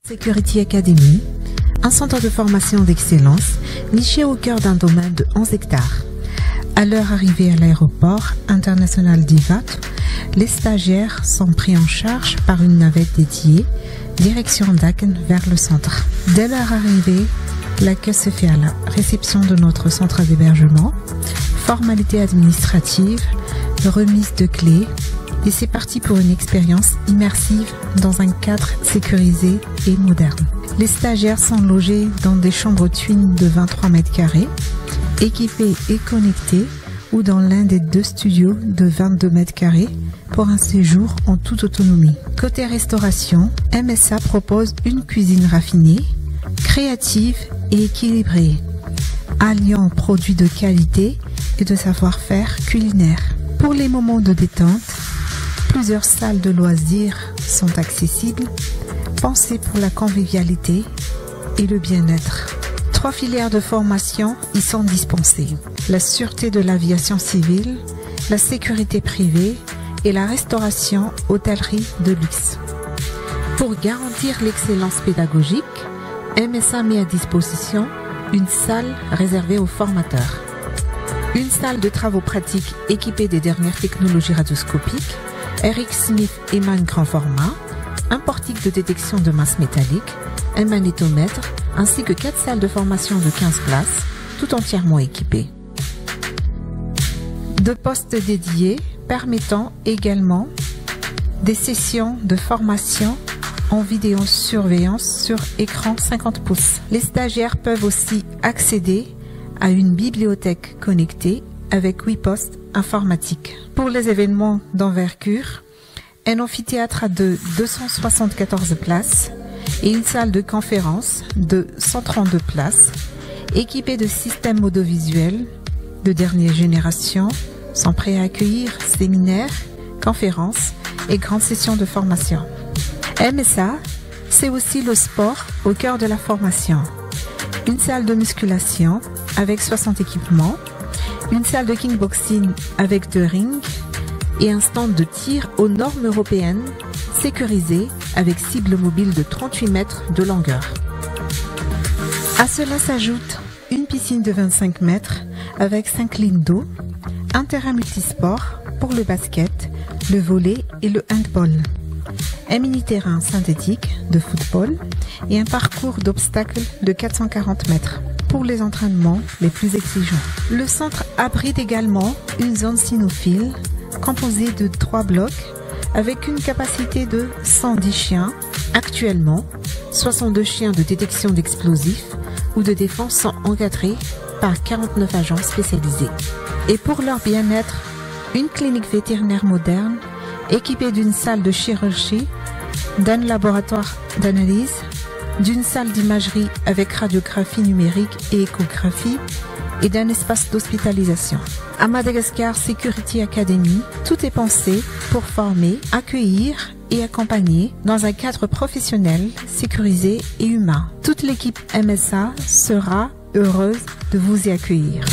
Security Academy, un centre de formation d'excellence niché au cœur d'un domaine de 11 hectares. À leur arrivée à l'aéroport international d'Ivat, les stagiaires sont pris en charge par une navette dédiée, direction Daken vers le centre. Dès leur arrivée, l'accueil se fait à la réception de notre centre d'hébergement, formalités administratives, remise de clés, et c'est parti pour une expérience immersive dans un cadre sécurisé et moderne. Les stagiaires sont logés dans des chambres twin de 23 mètres carrés, équipés et connectés, ou dans l'un des 2 studios de 22 mètres carrés pour un séjour en toute autonomie. Côté restauration, MSA propose une cuisine raffinée, créative et équilibrée, alliant produits de qualité et de savoir-faire culinaire. Pour les moments de détente, plusieurs salles de loisirs sont accessibles, pensées pour la convivialité et le bien-être. 3 filières de formation y sont dispensées: la sûreté de l'aviation civile, la sécurité privée et la restauration hôtellerie de luxe. Pour garantir l'excellence pédagogique, MSA met à disposition une salle réservée aux formateurs, une salle de travaux pratiques équipée des dernières technologies radioscopiques, Eric Smith Eman grand format, un portique de détection de masse métallique, un magnétomètre, ainsi que 4 salles de formation de 15 places, tout entièrement équipées. 2 postes dédiés permettant également des sessions de formation en vidéosurveillance sur écran 50 pouces. Les stagiaires peuvent aussi accéder à une bibliothèque connectée avec 8 postes informatiques. Pour les événements d'envergure, un amphithéâtre de 274 places et une salle de conférence de 132 places, équipée de systèmes audiovisuels de dernière génération, sont prêts à accueillir séminaires, conférences et grandes sessions de formation. MSA, c'est aussi le sport au cœur de la formation. Une salle de musculation avec 60 équipements, une salle de kickboxing avec 2 rings et un stand de tir aux normes européennes sécurisé avec cible mobile de 38 mètres de longueur. À cela s'ajoute une piscine de 25 mètres avec 5 lignes d'eau, un terrain multisport pour le basket, le volley et le handball, un mini-terrain synthétique de football et un parcours d'obstacles de 440 mètres pour les entraînements les plus exigeants. Le centre abrite également une zone cynophile composée de 3 blocs avec une capacité de 110 chiens. Actuellement, 62 chiens de détection d'explosifs ou de défense sont encadrés par 49 agents spécialisés. Et pour leur bien-être, une clinique vétérinaire moderne équipée d'une salle de chirurgie, d'un laboratoire d'analyse, d'une salle d'imagerie avec radiographie numérique et échographie et d'un espace d'hospitalisation. À Madagascar Security Academy, tout est pensé pour former, accueillir et accompagner dans un cadre professionnel, sécurisé et humain. Toute l'équipe MSA sera heureuse de vous y accueillir.